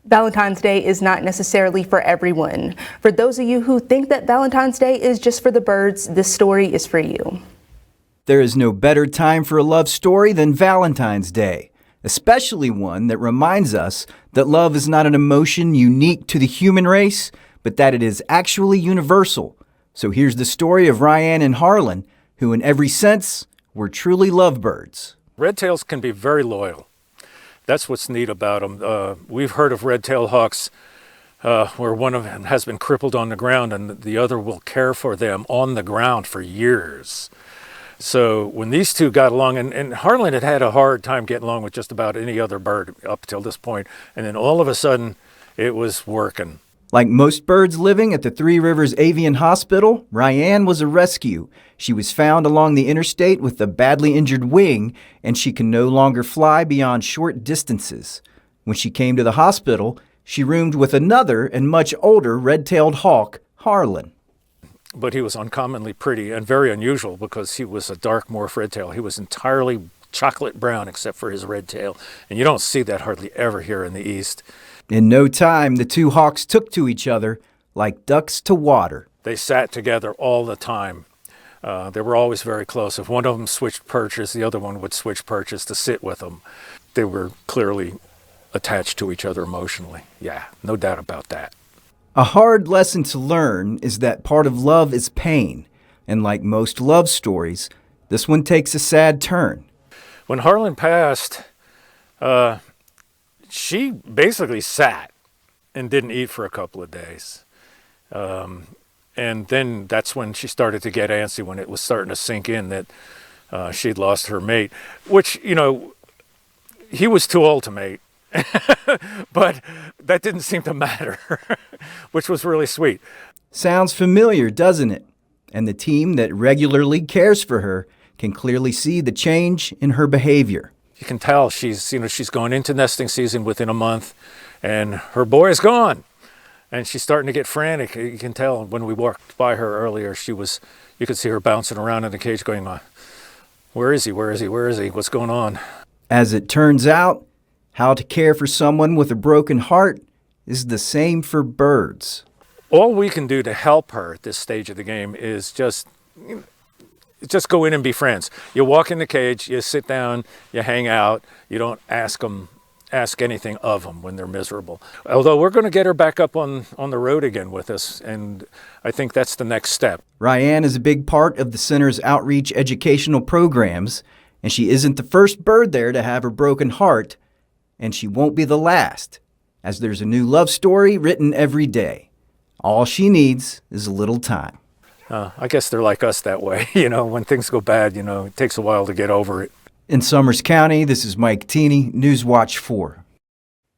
Valentine's Day is not necessarily for everyone. For those of you who think that Valentine's Day is just for the birds, this story is for you. There is no better time for a love story than Valentine's Day, especially one that reminds us that love is not an emotion unique to the human race, but that it is actually universal. So here's the story of Ryan and Harlan, who in every sense were truly lovebirds. Red-tails can be very loyal. That's what's neat about them. We've heard of red-tailed hawks where one of them has been crippled on the ground and the other will care for them on the ground for years. So when these two got along, and Harlan had a hard time getting along with just about any other bird up till this point, and then all of a sudden it was working. Like most birds living at the Three Rivers Avian Hospital, Ryan was a rescue. She was found along the interstate with a badly injured wing, and she can no longer fly beyond short distances. When she came to the hospital, she roomed with another and much older red-tailed hawk, Harlan. But he was uncommonly pretty and very unusual because he was a dark morph red-tail. He was entirely chocolate brown except for his red tail, and you don't see that hardly ever here in the East. In no time, the two hawks took to each other like ducks to water. They sat together all the time. They were always very close. If one of them switched perches, the other one would switch perches to sit with them. They were clearly attached to each other emotionally. Yeah, no doubt about that. A hard lesson to learn is that part of love is pain. And like most love stories, this one takes a sad turn. When Harlan passed, she basically sat and didn't eat for a couple of days. And then that's when she started to get antsy, when it was starting to sink in that she'd lost her mate, which, you know, he was too old to mate. But that didn't seem to matter, which was really sweet. Sounds familiar, doesn't it? And the team that regularly cares for her can clearly see the change in her behavior. You can tell she's going into nesting season within a month, and her boy is gone. And she's starting to get frantic. You can tell when we walked by her earlier, you could see her bouncing around in the cage going, where is he? Where is he? Where is he? What's going on? As it turns out, how to care for someone with a broken heart is the same for birds. All we can do to help her at this stage of the game is just go in and be friends. You walk in the cage, you sit down, you hang out. You don't ask anything of them when they're miserable. Although we're going to get her back up on the road again with us, and I think that's the next step. Ryan is a big part of the center's outreach educational programs, and she isn't the first bird there to have a broken heart, and she won't be the last, as there's a new love story written every day. All she needs is a little time. I guess they're like us that way. You know, when things go bad, it takes a while to get over it. In Summers County, this is Mike Teeney, Newswatch 4.